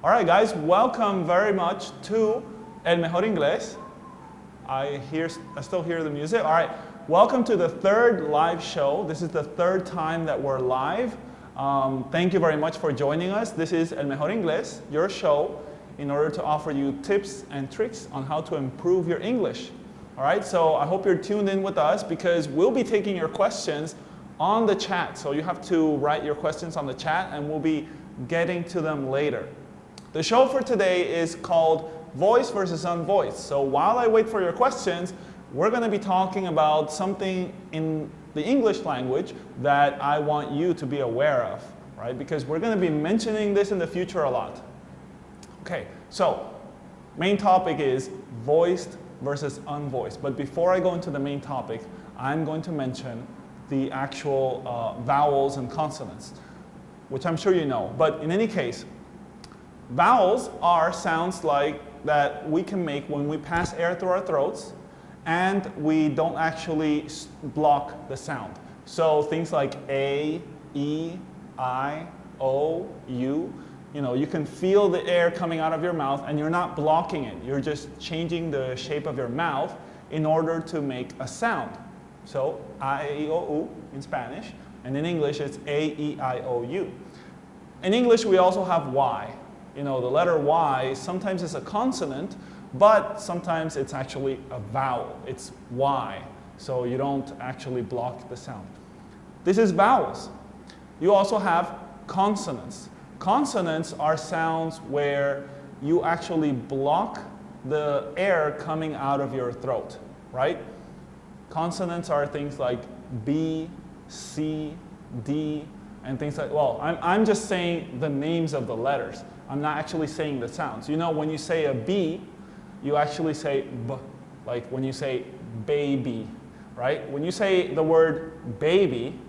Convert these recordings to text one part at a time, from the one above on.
All right, guys, welcome very much to El Mejor Inglés. I still hear the music. All right, welcome to the third live show. This is the third time that we're live. Thank you very much for joining us. This is El Mejor Inglés, your show, in order to offer you tips and tricks on how to improve your English. All right, so I hope you're tuned in with us because we'll be taking your questions on the chat. So you have to write your questions on the chat and we'll be getting to them later. The show for today is called Voiced versus Unvoiced. So while I wait for your questions, we're going to be talking about something in the English language that I want you to be aware of, right? Because we're going to be mentioning this in the future a lot. Okay, so main topic is voiced versus unvoiced. But before I go into the main topic, I'm going to mention the actual vowels and consonants, which I'm sure you know. But in any case, vowels are sounds like that we can make when we pass air through our throats and we don't actually block the sound. So things like A, E, I, O, U, you can feel the air coming out of your mouth and you're not blocking it. You're just changing the shape of your mouth in order to make a sound. So I, E, O, U in Spanish, and in English it's A, E, I, O, U. In English we also have Y. The letter Y sometimes is a consonant, but sometimes it's actually a vowel. It's Y, so you don't actually block the sound. This is vowels. You also have consonants. Consonants are sounds where you actually block the air coming out of your throat, right? Consonants are things like B, C, D, and things like, well, I'm just saying the names of the letters. I'm not actually saying the sounds. When you say a B, you actually say B, like when you say baby, right? When you say the word baby,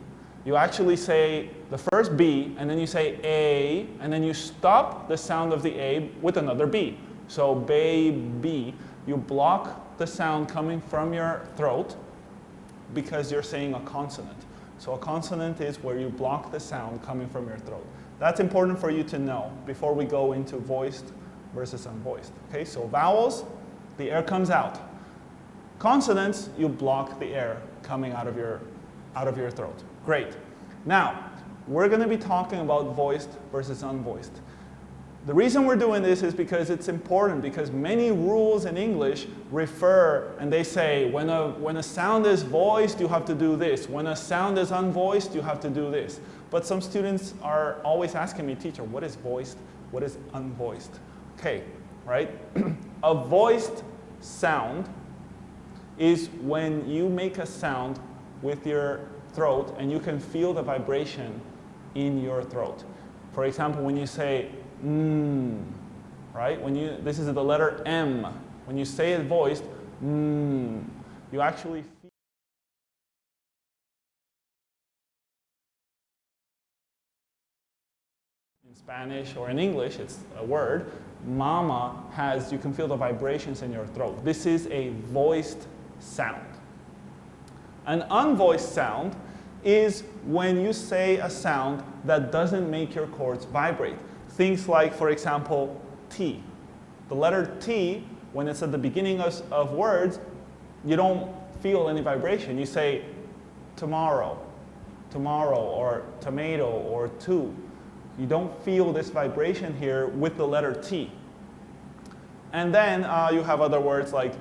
you actually say the first B, and then you say A, and then you stop the sound of the A with another B. So baby, you block the sound coming from your throat because you're saying a consonant. So a consonant is where you block the sound coming from your throat. That's important for you to know before we go into voiced versus unvoiced. Okay, so vowels, the air comes out. Consonants, you block the air coming out of your throat. Great. Now, we're going to be talking about voiced versus unvoiced. The reason we're doing this is because it's important, because many rules in English refer and they say when a sound is voiced, you have to do this. When a sound is unvoiced, you have to do this. But some students are always asking me, teacher, what is voiced? What is unvoiced? Okay, right? A voiced sound is when you make a sound with your throat and you can feel the vibration in your throat. For example, when you say right? This is the letter M. When you say it voiced, you actually feel in Spanish or in English, it's a word. Mama you can feel the vibrations in your throat. This is a voiced sound. An unvoiced sound is when you say a sound that doesn't make your cords vibrate. Things like, for example, T. The letter T, when it's at the beginning of words, you don't feel any vibration. You say tomorrow, or tomato, or two. You don't feel this vibration here with the letter T. And then you have other words like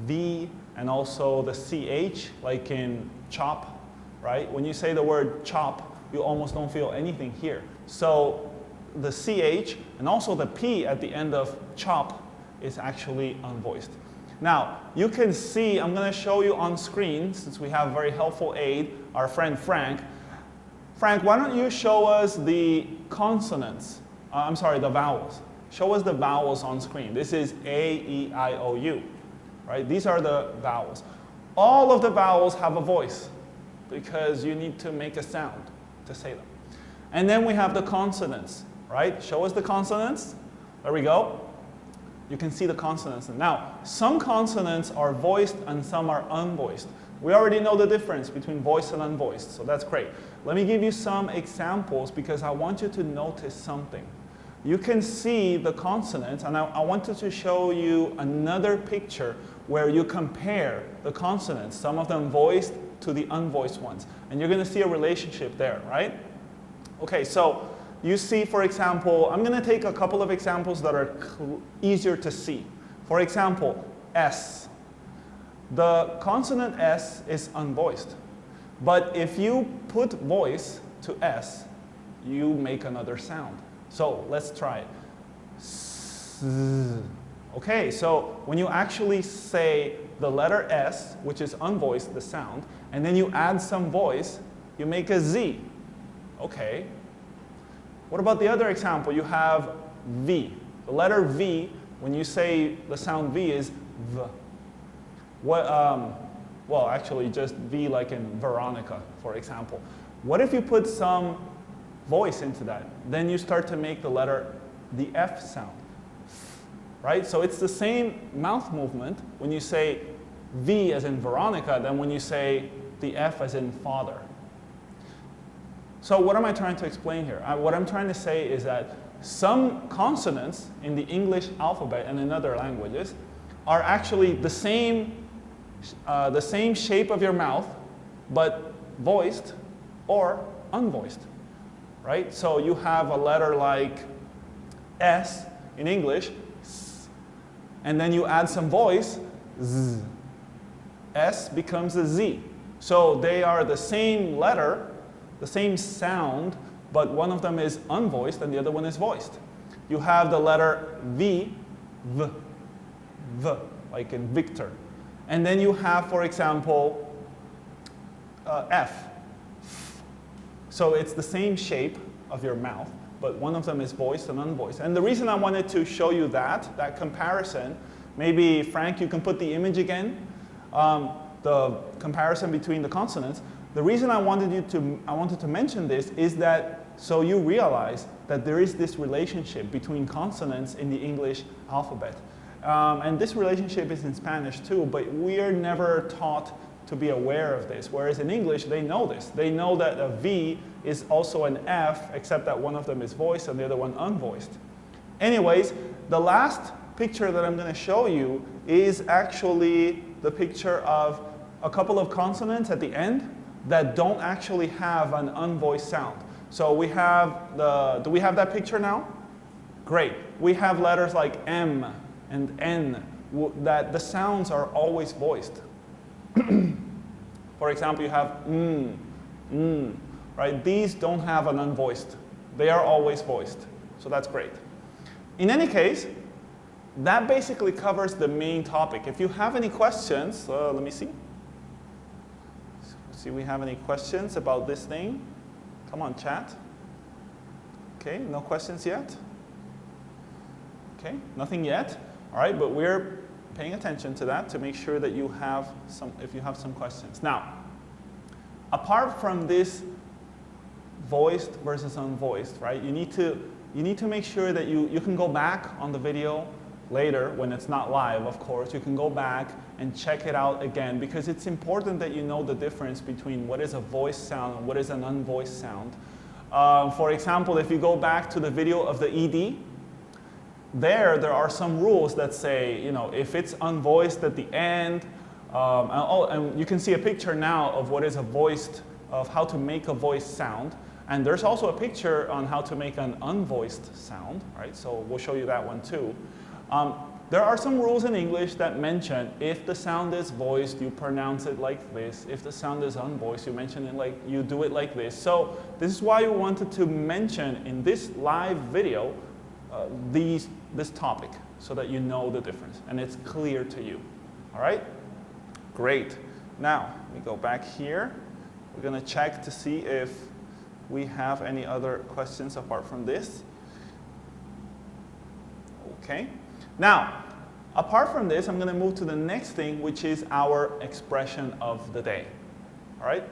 V and also the CH, like in chop, right? When you say the word chop, you almost don't feel anything here. So the CH and also the P at the end of chop is actually unvoiced. Now, you can see, I'm going to show you on screen, since we have a very helpful aid, our friend Frank. Frank, why don't you show us the consonants, the vowels. Show us the vowels on screen. This is A, E, I, O, U, right? These are the vowels. All of the vowels have a voice because you need to make a sound to say them. And then we have the consonants. Right? Show us the consonants. There we go. You can see the consonants. Now, some consonants are voiced and some are unvoiced. We already know the difference between voiced and unvoiced, so that's great. Let me give you some examples because I want you to notice something. you can see the consonants, and I wanted to show you another picture where you compare the consonants, some of them voiced to the unvoiced ones. And you're going to see a relationship there, right? Okay, so you see, for example, I'm going to take a couple of examples that are easier to see. For example, S. The consonant S is unvoiced. But if you put voice to S, you make another sound. So let's try it. Okay, so when you actually say the letter S, which is unvoiced, the sound, and then you add some voice, you make a Z. Okay. What about the other example? You have V. The letter V, when you say the sound V, is V. Well, actually just V like in Veronica, for example. What if you put some voice into that? Then you start to make the F sound. Right? So it's the same mouth movement when you say V as in Veronica than when you say the F as in father. So what am I trying to explain here? What I'm trying to say is that some consonants in the English alphabet and in other languages are actually the same shape of your mouth, but voiced or unvoiced. Right? So you have a letter like S in English, and then you add some voice, Z. S becomes a Z. So they are the same letter, the same sound, but one of them is unvoiced and the other one is voiced. You have the letter V, V, V, like in Victor. And then you have, for example, F. So it's the same shape of your mouth, but one of them is voiced and unvoiced. And the reason I wanted to show you that comparison, maybe Frank, you can put the image again, the comparison between the consonants. The reason I wanted to mention this is that so you realize that there is this relationship between consonants in the English alphabet. And this relationship is in Spanish too, but we are never taught to be aware of this. Whereas in English, they know this. They know that a V is also an F, except that one of them is voiced and the other one unvoiced. Anyways, the last picture that I'm going to show you is actually the picture of a couple of consonants at the end that don't actually have an unvoiced sound. So we have do we have that picture now? Great. We have letters like M and N that the sounds are always voiced. For example, you have right? These don't have an unvoiced. They are always voiced. So that's great. In any case, that basically covers the main topic. If you have any questions, let me see. See, we have any questions about this thing? Come on, chat. Okay, no questions yet? Okay, nothing yet. All right, but we're paying attention to that to make sure that you have if you have some questions. Now, apart from this voiced versus unvoiced, right? You need to make sure that you can go back on the video later when it's not live, of course. You can go back and check it out again because it's important that you know the difference between what is a voiced sound and what is an unvoiced sound. For example, if you go back to the video of the ED, there are some rules that say, if it's unvoiced at the end, and you can see a picture now of what is of how to make a voiced sound. And there's also a picture on how to make an unvoiced sound, right? So we'll show you that one too. There are some rules in English that mention if the sound is voiced, you pronounce it like this. If the sound is unvoiced, you do it like this. So this is why we wanted to mention in this live video this topic so that you know the difference and it's clear to you. All right? Great. Now, we go back here. We're going to check to see if we have any other questions apart from this. Okay. Now, apart from this, I'm going to move to the next thing, which is our expression of the day. All right?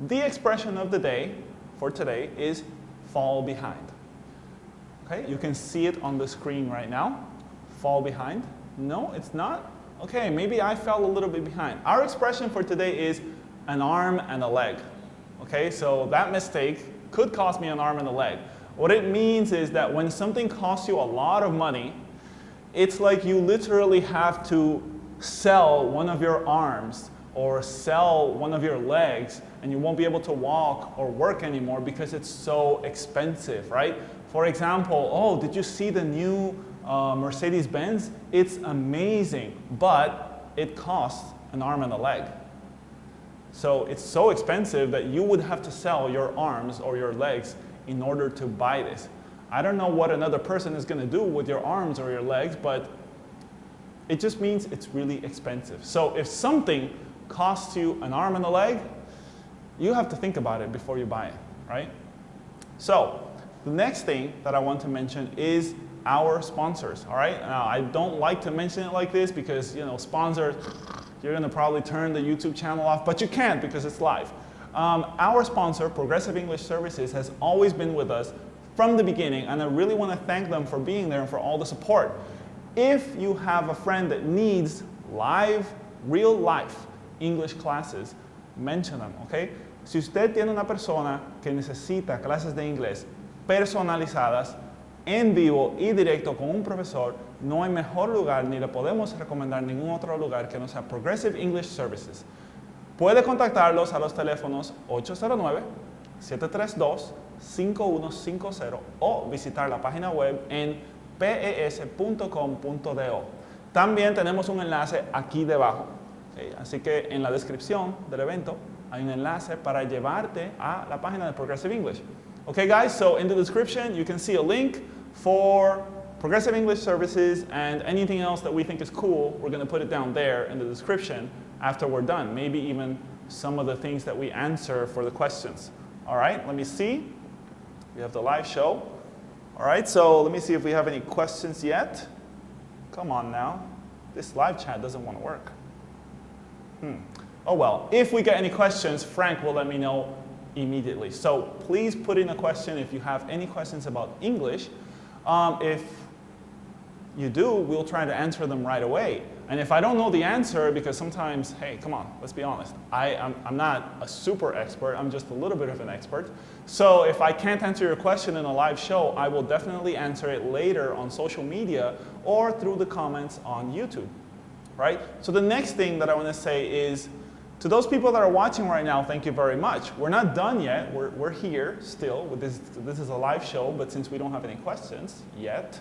The expression of the day for today is fall behind. Okay, you can see it on the screen right now. Fall behind. No, it's not. Okay, maybe I fell a little bit behind. Our expression for today is an arm and a leg. Okay, so that mistake could cost me an arm and a leg. What it means is that when something costs you a lot of money, it's like you literally have to sell one of your arms or sell one of your legs, and you won't be able to walk or work anymore because it's so expensive, right? For example, oh, did you see the new Mercedes-Benz? It's amazing, but it costs an arm and a leg. So it's so expensive that you would have to sell your arms or your legs in order to buy this. I don't know what another person is going to do with your arms or your legs, but it just means it's really expensive. So if something costs you an arm and a leg, you have to think about it before you buy it, right? So the next thing that I want to mention is our sponsors, all right? Now, I don't like to mention it like this because, you know, sponsors, you're going to probably turn the YouTube channel off, but you can't because it's live. Our sponsor, Progressive English Services, has always been with us from the beginning, and I really want to thank them for being there and for all the support. If you have a friend that needs live, real life English classes, mention them, okay? Si usted tiene una persona que necesita clases de inglés personalizadas, en vivo y directo con un profesor, no hay mejor lugar ni le podemos recomendar ningún otro lugar que no sea Progressive English Services. Puede contactarlos a los teléfonos 809-732-5150 o visitar la página web en pes.com.do. También tenemos un enlace aquí debajo. ¿Okay? Así que en la descripción del evento hay un enlace para llevarte a la página de Progressive English. Okay guys, so in the description you can see a link for Progressive English Services and anything else that we think is cool. We're going to put it down there in the description after we're done. Maybe even some of the things that we answer for the questions. All right, let me see. We have the live show. All right, so let me see if we have any questions yet. Come on now. This live chat doesn't want to work. Oh well, if we get any questions, Frank will let me know immediately. So please put in a question if you have any questions about English. If you do, we'll try to answer them right away. And if I don't know the answer, because sometimes, hey, come on, let's be honest. I'm not a super expert, I'm just a little bit of an expert. So if I can't answer your question in a live show, I will definitely answer it later on social media or through the comments on YouTube, right? So the next thing that I want to say is, to those people that are watching right now, thank you very much. We're not done yet. We're here still. With this is a live show, but since we don't have any questions yet,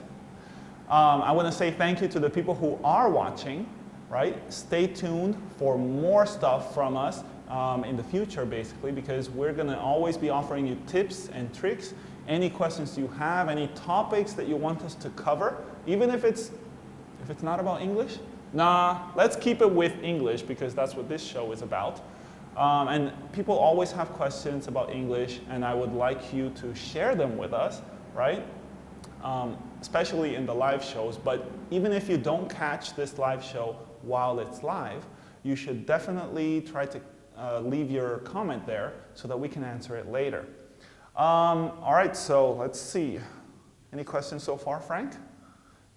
I want to say thank you to the people who are watching, right? Stay tuned for more stuff from us in the future, basically, because we're going to always be offering you tips and tricks. Any questions you have, any topics that you want us to cover, even if it's not about English. Nah, let's keep it with English because that's what this show is about. And people always have questions about English, and I would like you to share them with us, right? Especially in the live shows. But even if you don't catch this live show while it's live, you should definitely try to leave your comment there so that we can answer it later. All right, so let's see. Any questions so far, Frank?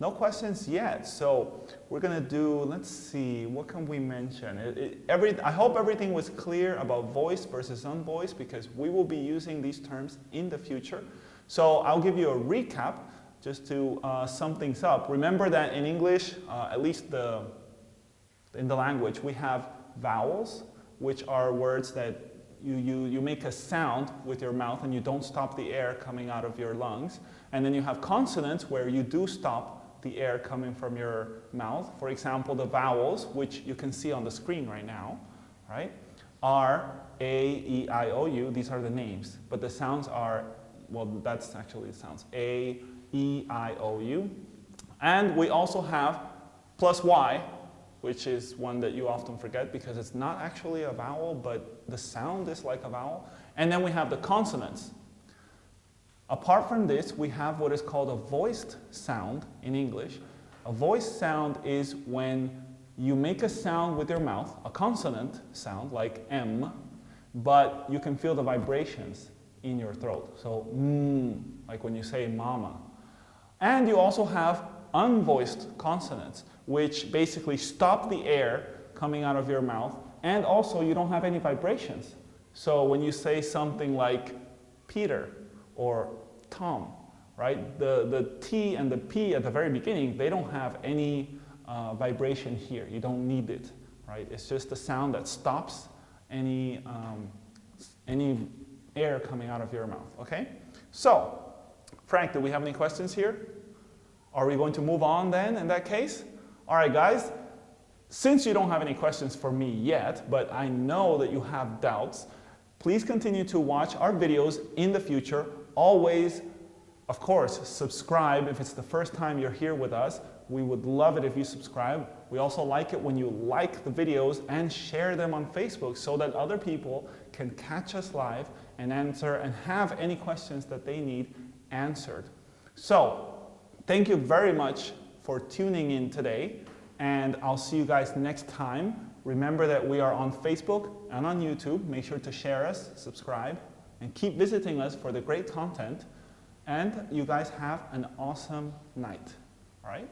No questions yet, so we're going to do, let's see, what can we mention? I hope everything was clear about voiced versus unvoiced because we will be using these terms in the future. So I'll give you a recap just to sum things up. Remember that in English, at least in the language, we have vowels, which are words that you make a sound with your mouth and you don't stop the air coming out of your lungs. And then you have consonants where you do stop the air coming from your mouth. For example, the vowels, which you can see on the screen right now, right? R, A, E, I, O, U, these are the names. But the sounds are, well, that's actually the sounds. A, E, I, O, U. And we also have plus Y, which is one that you often forget because it's not actually a vowel, but the sound is like a vowel. And then we have the consonants. Apart from this, we have what is called a voiced sound in English. A voiced sound is when you make a sound with your mouth, a consonant sound like M, but you can feel the vibrations in your throat. So, like when you say mama. And you also have unvoiced consonants, which basically stop the air coming out of your mouth, and also you don't have any vibrations. So when you say something like Peter, or tom, right? The T and the P at the very beginning, they don't have any vibration here. You don't need it, right? It's just a sound that stops any air coming out of your mouth, okay? So, Frank, do we have any questions here? Are we going to move on then in that case? All right, guys, since you don't have any questions for me yet, but I know that you have doubts, please continue to watch our videos in the future. Always, of course, subscribe if it's the first time you're here with us. We would love it if you subscribe. We also like it when you like the videos and share them on Facebook so that other people can catch us live and answer and have any questions that they need answered. So, thank you very much for tuning in today, and I'll see you guys next time. Remember that we are on Facebook and on YouTube. Make sure to share us, subscribe, and keep visiting us for the great content. And you guys have an awesome night. All right?